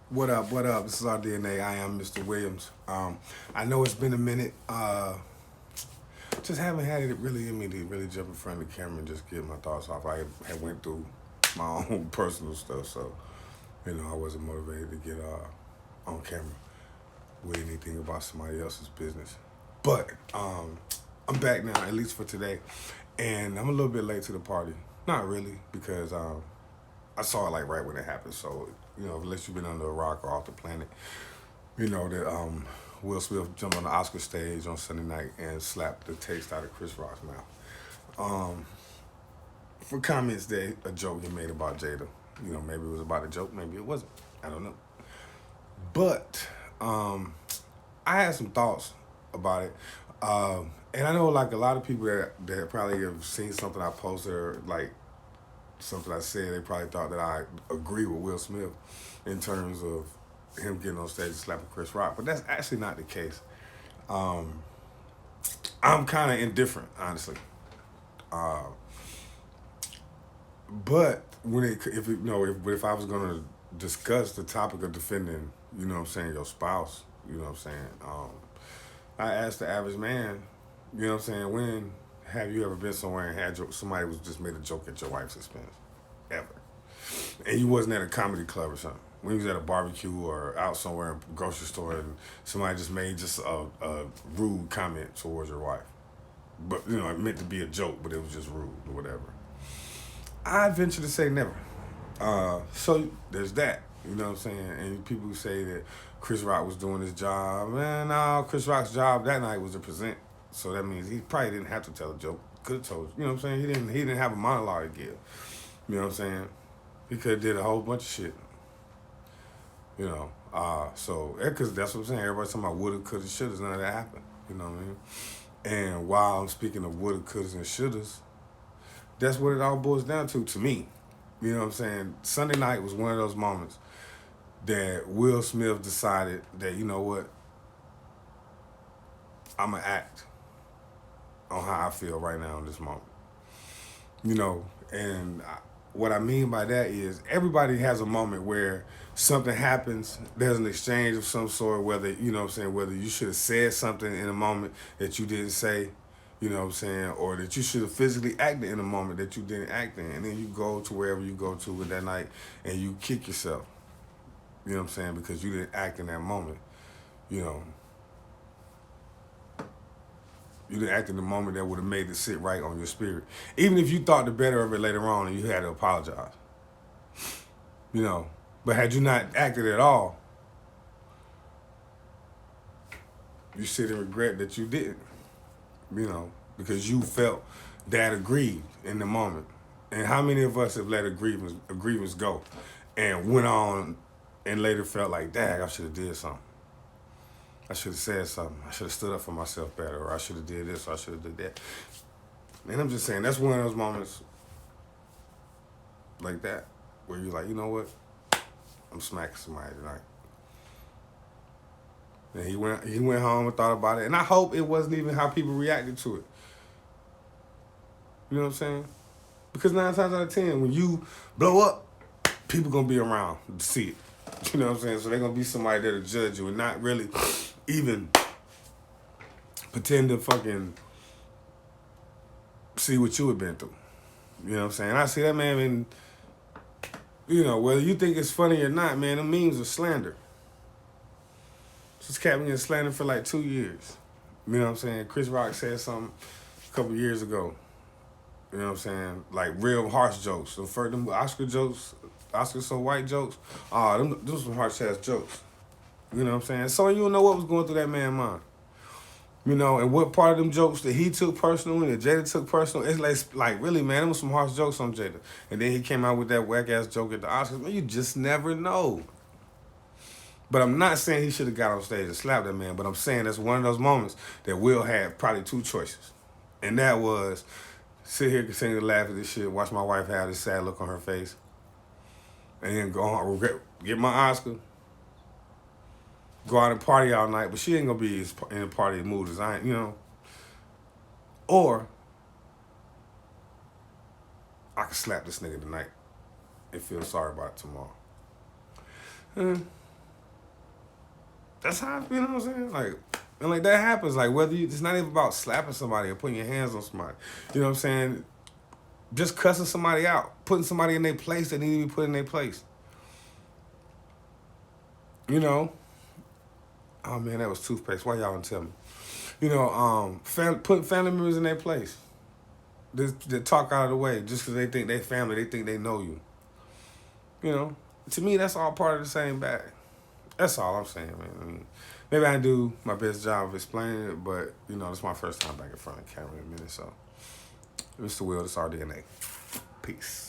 What up? What up? This is our DNA. I am Mr. Williams. I know it's been a minute. Just haven't had it really in me to really jump in front of the camera and just get my thoughts off. I had went through my own personal stuff, so I wasn't motivated to get on camera with anything about somebody else's business. But I'm back now, at least for today, and I'm a little bit late to the party. Not really, because I saw it like right when it happened. So unless you've been under a rock or off the planet, you know that Will Smith jumped on the Oscar stage on Sunday night and slapped the taste out of Chris Rock's mouth. For comments that a joke he made about Jada. Maybe it was about a joke, maybe it wasn't. I don't know. But I had some thoughts about it. And I know like a lot of people that probably have seen something I posted or like something I said, they probably thought that I agree with Will Smith in terms of him getting on stage and slapping Chris Rock, but that's actually not the case. I'm kind of indifferent, honestly. But if I was gonna discuss the topic of defending, your spouse, I asked the average man, when have you ever been somewhere and had somebody was just made a joke at your wife's expense, ever? And you wasn't at a comedy club or something. When you was at a barbecue or out somewhere in a grocery store and somebody just made just a rude comment towards your wife. But, it meant to be a joke, but it was just rude or whatever. I venture to say never. So there's that, you know what I'm saying? And people who say that Chris Rock was doing his job, man, no, Chris Rock's job that night was to present. So that means he probably didn't have to tell a joke. Could have told, you know what I'm saying? He didn't have a monologue to give. You know what I'm saying? He could have did a whole bunch of shit. So because that's what I'm saying. Everybody's talking about woulda, coulda, shouldas. None of that happened. You know what I mean? And while I'm speaking of woulda, couldas, and shouldas, that's what it all boils down to me. You know what I'm saying? Sunday night was one of those moments that Will Smith decided that, you know what, I'm going to act on how I feel right now in this moment. What I mean by that is everybody has a moment where something happens, there's an exchange of some sort, whether, whether you should have said something in a moment that you didn't say, or that you should have physically acted in a moment that you didn't act in. And then you go to wherever you go to with that night and you kick yourself, because you didn't act in that moment, You didn't act in the moment that would have made it sit right on your spirit. Even if you thought the better of it later on and you had to apologize. But had you not acted at all, you sit and regret that you didn't. Because you felt that aggrieved in the moment. And how many of us have let a grievance go and went on and later felt like, dang, I should have did something. I should have said something. I should have stood up for myself better, or I should have did this, or I should have did that. And I'm just saying, that's one of those moments like that, where you're like, you know what? I'm smacking somebody tonight. And he went home and thought about it. And I hope it wasn't even how people reacted to it. You know what I'm saying? Because 9 times out of 10, when you blow up, people gonna be around to see it. You know what I'm saying? So they're gonna be somebody that'll judge you and not really even pretend to fucking see what you have been through. You know what I'm saying? I see that man whether you think it's funny or not, man, them memes are slander. This cat been getting slandered for like 2 years. You know what I'm saying? Chris Rock said something a couple years ago. You know what I'm saying? Like real harsh jokes. So for them Oscar jokes, Oscar so white jokes, those some harsh ass jokes. You know what I'm saying? So you don't know what was going through that man's mind. And what part of them jokes that he took personal and that Jada took personal, it's like really, man, them was some harsh jokes on Jada. And then he came out with that whack-ass joke at the Oscars. Man, you just never know. But I'm not saying he should have got on stage and slapped that man, but I'm saying that's one of those moments that Will had probably 2 choices. And that was sit here, continue to laugh at this shit, watch my wife have this sad look on her face, and then go on, get my Oscar, go out and party all night, but she ain't gonna be in a party mood as I ain't, Or I can slap this nigga tonight and feel sorry about it tomorrow. That's how, you know what I'm saying? Like, and like that happens. Like whether you, it's not even about slapping somebody or putting your hands on somebody. You know what I'm saying? Just cussing somebody out, putting somebody in their place that need to be put in their place. You know? Oh man, that was toothpaste. Why y'all don't tell me? You know, putting family members in their place. They talk out of the way just because they think they family, they think they know you. You know? To me, that's all part of the same bag. That's all I'm saying, man. I mean, maybe I do my best job of explaining it, but, you know, it's my first time back in front of the camera in a minute, so. Mr. Will, it's our DNA. Peace.